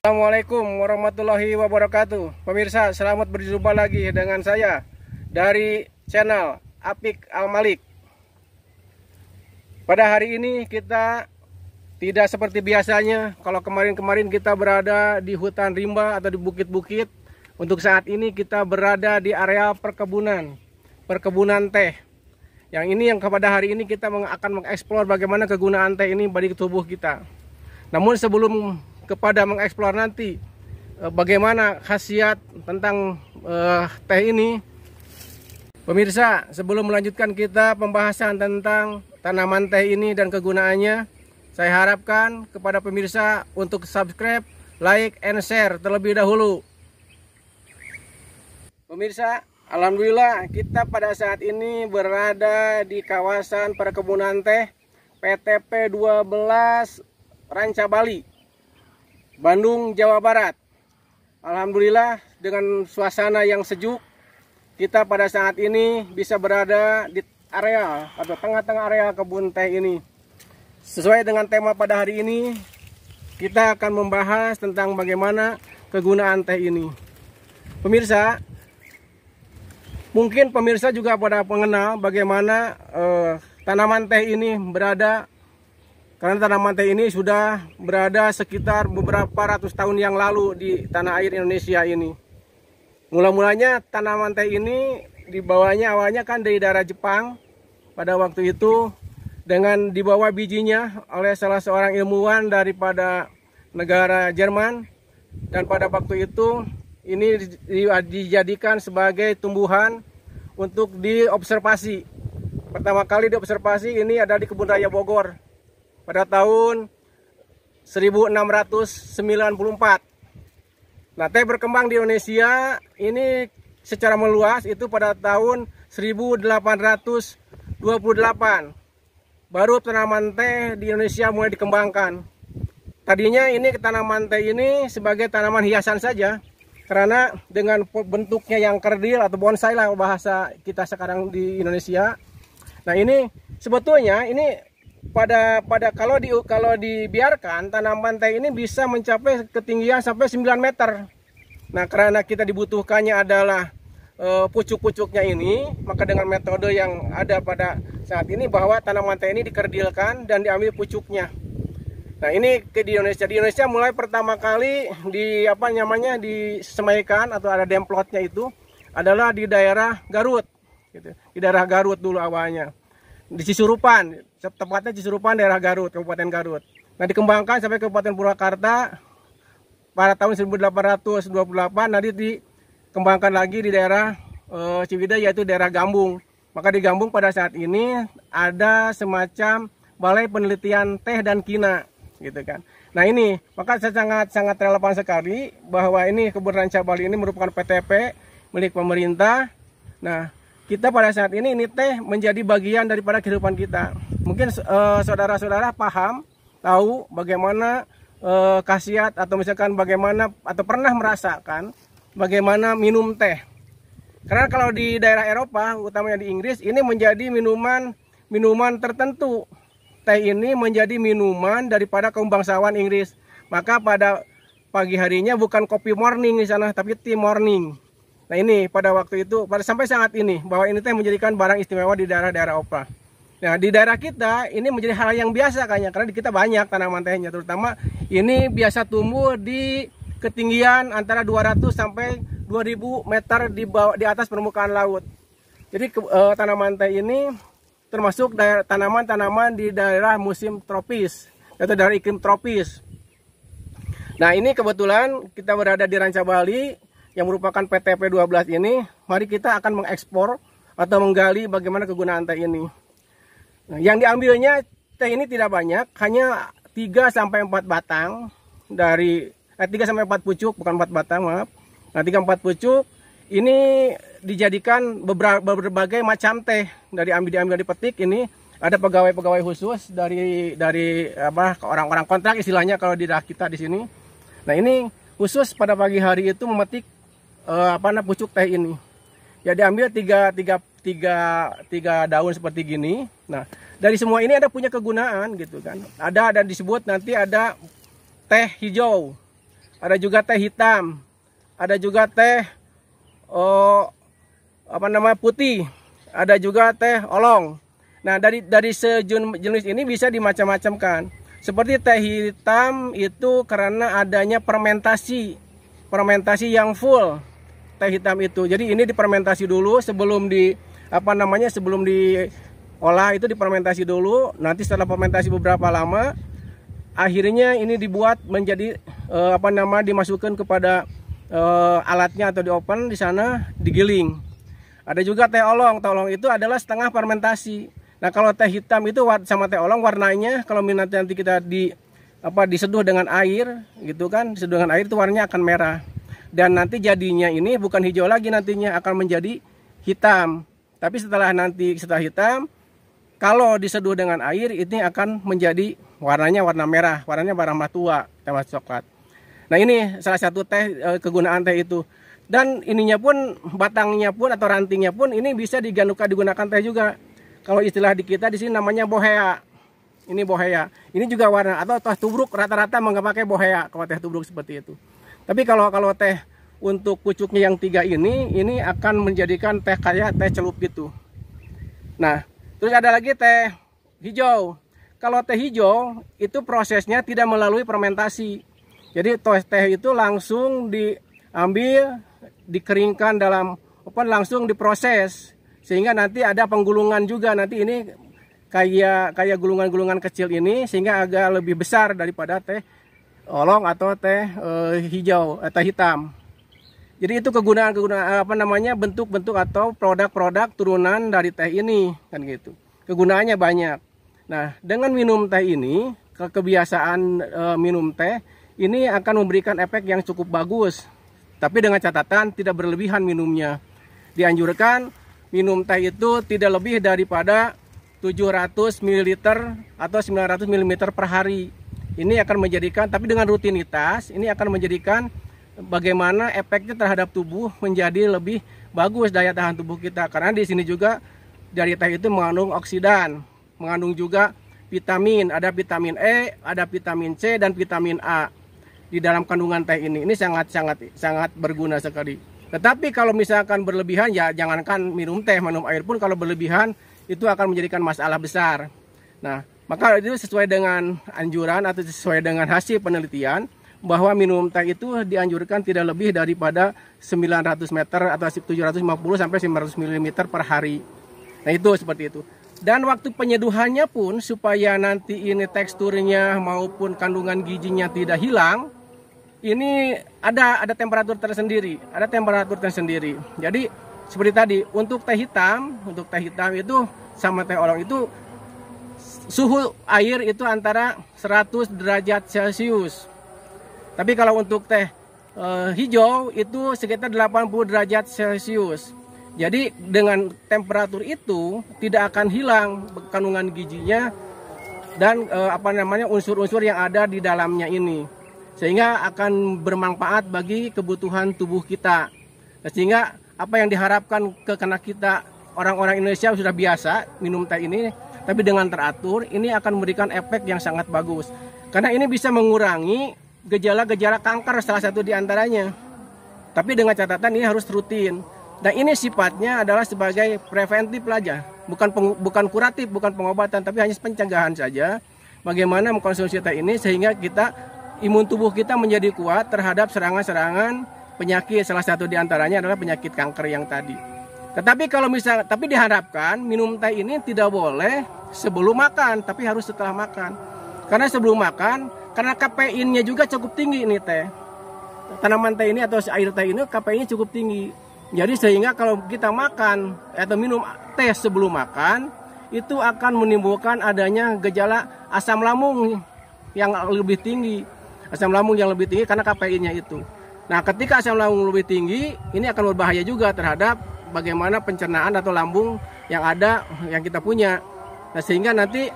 Assalamualaikum warahmatullahi wabarakatuh. Pemirsa, selamat berjumpa lagi dengan saya dari channel Apik Al-Malik. Pada hari ini kita tidak seperti biasanya. Kalau kemarin-kemarin kita berada di hutan rimba atau di bukit-bukit, untuk saat ini kita berada di area perkebunan teh. Yang pada hari ini kita akan mengeksplor bagaimana kegunaan teh ini bagi tubuh kita. Namun sebelum kepada mengeksplor nanti bagaimana khasiat tentang teh ini, pemirsa, sebelum melanjutkan kita pembahasan tentang tanaman teh ini dan kegunaannya, saya harapkan kepada pemirsa untuk subscribe, like, and share terlebih dahulu. Pemirsa, alhamdulillah kita pada saat ini berada di kawasan perkebunan teh PTP 12 Ranca Bali, Bandung, Jawa Barat. Alhamdulillah dengan suasana yang sejuk, kita pada saat ini bisa berada di area atau tengah-tengah area kebun teh ini. Sesuai dengan tema pada hari ini, kita akan membahas tentang bagaimana kegunaan teh ini. Pemirsa, mungkin pemirsa juga pada mengenal bagaimana tanaman teh ini berada, karena tanaman teh ini sudah berada sekitar beberapa ratus tahun yang lalu di tanah air Indonesia ini. Mula-mulanya tanaman teh ini dibawanya awalnya kan dari daerah Jepang pada waktu itu, dengan dibawa bijinya oleh salah seorang ilmuwan daripada negara Jerman, dan pada waktu itu ini dijadikan sebagai tumbuhan untuk diobservasi. Pertama kali diobservasi ini ada di Kebun Raya Bogor pada tahun 1694. Nah, teh berkembang di Indonesia ini secara meluas itu pada tahun 1828. Baru tanaman teh di Indonesia mulai dikembangkan. Tadinya ini tanaman teh ini sebagai tanaman hiasan saja, karena dengan bentuknya yang kerdil atau bonsai lah bahasa kita sekarang di Indonesia. Nah, ini sebetulnya ini kalau dibiarkan tanaman teh ini bisa mencapai ketinggian sampai 9 meter. Nah, karena kita dibutuhkannya adalah pucuk-pucuknya ini, maka dengan metode yang ada pada saat ini bahwa tanaman teh ini dikerdilkan dan diambil pucuknya. Nah, ini di Indonesia mulai pertama kali disemaikan atau ada demplotnya itu adalah di daerah Garut, gitu. Di daerah Garut dulu awalnya, di Cisurupan, tepatnya Cisurupan, daerah Garut, Kabupaten Garut. Nah, dikembangkan sampai Kabupaten Purwakarta pada tahun 1828. Nanti dikembangkan lagi di daerah Ciwidey, yaitu daerah Gambung. Maka di Gambung pada saat ini ada semacam balai penelitian teh dan kina, gitu kan. Nah, ini maka sangat relevan sekali bahwa ini Kebun Ranca Bali ini merupakan PTP milik pemerintah. Nah, kita pada saat ini teh menjadi bagian daripada kehidupan kita. Mungkin saudara-saudara tahu bagaimana khasiat atau misalkan bagaimana atau pernah merasakan bagaimana minum teh. Karena kalau di daerah Eropa, utamanya di Inggris, ini menjadi minuman tertentu. Teh ini menjadi minuman daripada kaum bangsawan Inggris. Maka pada pagi harinya bukan kopi morning di sana, tapi tea morning. Nah, ini pada waktu itu, sampai saat ini, bahwa ini teh menjadikan barang istimewa di daerah-daerah Eropa. Nah, di daerah kita ini menjadi hal yang biasa kayaknya, karena di kita banyak tanaman tehnya, terutama ini biasa tumbuh di ketinggian antara 200 sampai 2000 meter di atas permukaan laut. Jadi tanaman teh ini termasuk tanaman-tanaman di daerah musim tropis atau daerah iklim tropis. Nah, ini kebetulan kita berada di Ranca Bali yang merupakan PTP 12 ini. Mari kita akan mengekspor atau menggali bagaimana kegunaan teh ini. Nah, yang diambilnya teh ini tidak banyak, hanya 3 sampai 4 batang dari 3 sampai 4 pucuk, bukan 4 batang, maaf. Nah, 3-4 pucuk ini dijadikan berbagai macam teh. Diambil dipetik. Ini ada pegawai-pegawai khusus dari orang-orang kontrak istilahnya kalau di daerah kita di sini. Nah, ini khusus pada pagi hari itu memetik pucuk teh ini. Ya, diambil tiga daun seperti gini. Nah, dari semua ini ada punya kegunaan gitu kan. Ada disebut nanti ada teh hijau. ada juga teh hitam, ada juga teh putih, ada juga teh olong. Nah, dari sejenis ini bisa dimacam-macamkan. Seperti teh hitam itu karena adanya fermentasi yang full teh hitam itu. Jadi ini difermentasi dulu sebelum sebelum diolah, itu difermentasi dulu. Nanti setelah fermentasi beberapa lama, akhirnya ini dibuat menjadi dimasukkan kepada alatnya atau di oven, di sana digiling. Ada juga teh olong. Teh olong itu adalah setengah fermentasi. Nah, kalau teh hitam itu sama teh olong warnanya, kalau nanti kita diseduh dengan air gitu kan, diseduh dengan air itu warnanya akan merah. Dan nanti jadinya ini bukan hijau lagi, nantinya akan menjadi hitam. Tapi setelah hitam, kalau diseduh dengan air ini akan menjadi warnanya warna merah, warnanya warna tua, teh coklat. Nah, ini salah satu teh, kegunaan teh itu. Dan ininya pun, batangnya pun atau rantingnya pun ini bisa digunakan teh juga. Kalau istilah di kita di sini namanya bohea. Ini bohea. Ini juga warna, atau teh tubruk, rata-rata nggak pakai bohea kalau teh tubruk seperti itu. Tapi kalau teh untuk pucuknya yang 3 ini akan menjadikan teh kayak teh celup gitu. Nah, terus ada lagi teh hijau. Kalau teh hijau itu prosesnya tidak melalui fermentasi. Jadi teh itu langsung diambil, dikeringkan langsung diproses. Sehingga nanti ada penggulungan juga, nanti ini kayak gulungan-gulungan kecil ini, sehingga agak lebih besar daripada teh olong atau teh hijau, teh hitam. Jadi itu kegunaan bentuk-bentuk atau produk-produk turunan dari teh ini, kan gitu. Kegunaannya banyak. Nah, dengan minum teh ini, kebiasaan minum teh ini akan memberikan efek yang cukup bagus. Tapi dengan catatan tidak berlebihan minumnya. Dianjurkan minum teh itu tidak lebih daripada 700 ml atau 900 ml per hari. Ini akan menjadikan, tapi dengan rutinitas, ini akan menjadikan bagaimana efeknya terhadap tubuh menjadi lebih bagus daya tahan tubuh kita. Karena di sini juga dari teh itu mengandung oksidan, mengandung juga vitamin, ada vitamin E, ada vitamin C dan vitamin A di dalam kandungan teh ini. Ini sangat berguna sekali. Tetapi kalau misalkan berlebihan, ya jangankan minum teh, minum air pun kalau berlebihan itu akan menjadikan masalah besar. Nah, maka itu sesuai dengan anjuran atau sesuai dengan hasil penelitian bahwa minum teh itu dianjurkan tidak lebih daripada 900 meter atau 750 sampai 900 ml per hari. Nah, itu seperti itu. Dan waktu penyeduhannya pun supaya nanti ini teksturnya maupun kandungan gizinya tidak hilang, ini ada temperatur tersendiri, Jadi seperti tadi, untuk teh hitam itu sama teh olong itu suhu air itu antara 100 derajat Celcius. Tapi kalau untuk teh hijau itu sekitar 80 derajat Celcius. Jadi dengan temperatur itu tidak akan hilang kandungan gizinya dan unsur-unsur yang ada di dalamnya ini. Sehingga akan bermanfaat bagi kebutuhan tubuh kita. Nah, sehingga apa yang diharapkan karena kita orang-orang Indonesia sudah biasa minum teh ini, tapi dengan teratur ini akan memberikan efek yang sangat bagus. Karena ini bisa mengurangi gejala-gejala kanker salah satu diantaranya. Tapi dengan catatan ini harus rutin. Dan ini sifatnya adalah sebagai preventif saja, bukan kuratif, bukan pengobatan, tapi hanya pencegahan saja. Bagaimana mengkonsumsi teh ini sehingga imun tubuh kita menjadi kuat terhadap serangan-serangan penyakit, salah satu diantaranya adalah penyakit kanker yang tadi. Tapi diharapkan minum teh ini tidak boleh sebelum makan, tapi harus setelah makan. Karena sebelum makan, karena kafeinnya juga cukup tinggi ini teh. Tanaman teh ini atau air teh ini kafeinnya cukup tinggi. Jadi sehingga kalau kita makan atau minum teh sebelum makan, itu akan menimbulkan adanya gejala asam lambung yang lebih tinggi. Asam lambung yang lebih tinggi karena kafeinnya itu. Nah, ketika asam lambung lebih tinggi, ini akan berbahaya juga terhadap bagaimana pencernaan atau lambung yang yang kita punya. Nah, sehingga nanti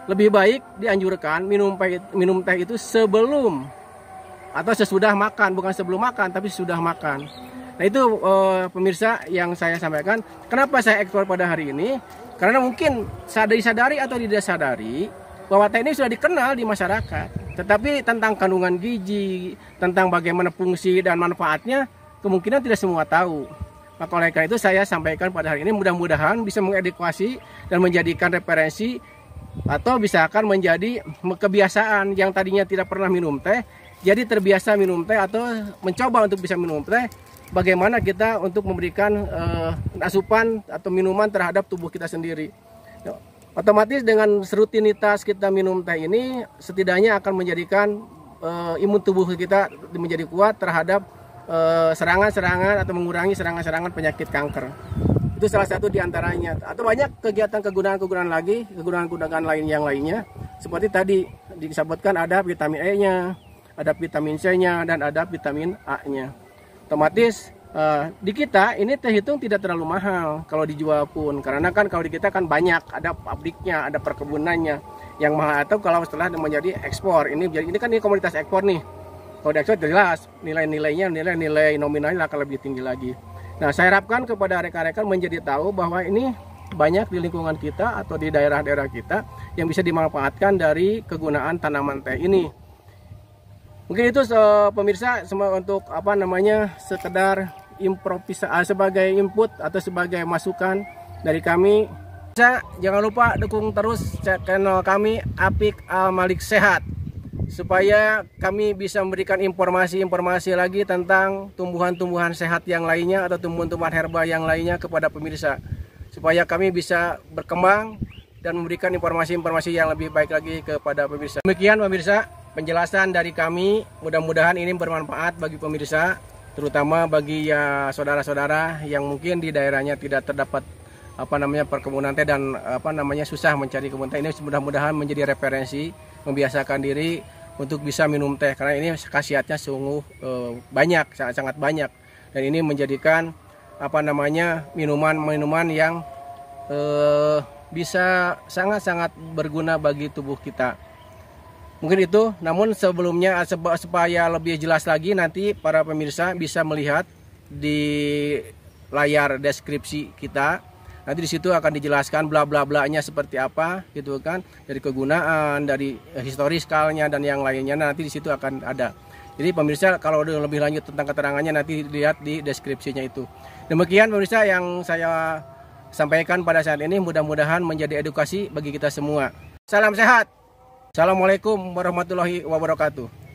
lebih baik dianjurkan minum teh itu sebelum atau sesudah makan, bukan sebelum makan tapi sudah makan. Nah, itu pemirsa yang saya sampaikan. Kenapa saya ekspor pada hari ini? Karena mungkin sadari atau tidak sadari bahwa teh ini sudah dikenal di masyarakat. Tetapi tentang kandungan gizi, tentang bagaimana fungsi dan manfaatnya, kemungkinan tidak semua tahu. Maka oleh karena itu saya sampaikan pada hari ini, mudah-mudahan bisa mengedukasi dan menjadikan referensi atau bisa akan menjadi kebiasaan yang tadinya tidak pernah minum teh, jadi terbiasa minum teh atau mencoba untuk bisa minum teh. Bagaimana kita untuk memberikan asupan atau minuman terhadap tubuh kita sendiri. Otomatis dengan rutinitas kita minum teh ini setidaknya akan menjadikan imun tubuh kita menjadi kuat terhadap serangan-serangan atau mengurangi serangan-serangan penyakit kanker. Itu salah satu diantaranya. Atau banyak kegiatan kegunaan-kegunaan lagi, kegunaan-kegunaan lain yang lainnya. Seperti tadi disebutkan ada vitamin E-nya, ada vitamin C-nya, dan ada vitamin A-nya. Otomatis di kita ini terhitung tidak terlalu mahal kalau dijual pun, karena kan kalau di kita kan banyak, ada pabriknya, ada perkebunannya yang mahal. Atau kalau setelah menjadi ekspor, ini kan ini komoditas ekspor nih. Kalau di ekspor jelas nilai-nilainya, nilai nominalnya akan lebih tinggi lagi. Nah, saya harapkan kepada rekan-rekan menjadi tahu bahwa ini banyak di lingkungan kita atau di daerah-daerah kita yang bisa dimanfaatkan dari kegunaan tanaman teh ini. Mungkin itu pemirsa, semua untuk sekedar improvisasi sebagai input atau sebagai masukan dari kami. Jangan lupa dukung terus channel kami Apik Al-Malik Sehat, supaya kami bisa memberikan informasi-informasi lagi tentang tumbuhan-tumbuhan sehat yang lainnya atau tumbuhan-tumbuhan herba yang lainnya kepada pemirsa, supaya kami bisa berkembang dan memberikan informasi-informasi yang lebih baik lagi kepada pemirsa. Demikian pemirsa penjelasan dari kami, mudah-mudahan ini bermanfaat bagi pemirsa, terutama bagi saudara-saudara yang mungkin di daerahnya tidak terdapat perkebunan teh dan susah mencari kebun teh. Ini mudah-mudahan menjadi referensi, membiasakan diri untuk bisa minum teh, karena ini khasiatnya sungguh banyak, sangat banyak, dan ini menjadikan minuman-minuman yang bisa sangat-sangat berguna bagi tubuh kita. Mungkin itu, namun sebelumnya supaya lebih jelas lagi, nanti para pemirsa bisa melihat di layar deskripsi kita. Nanti di situ akan dijelaskan bla bla blanya seperti apa, gitu kan, dari kegunaan, dari historiskalnya dan yang lainnya. Nanti di situ akan ada. Jadi pemirsa kalau lebih lanjut tentang keterangannya nanti lihat di deskripsinya itu. Demikian pemirsa yang saya sampaikan pada saat ini, mudah-mudahan menjadi edukasi bagi kita semua. Salam sehat. Assalamualaikum warahmatullahi wabarakatuh.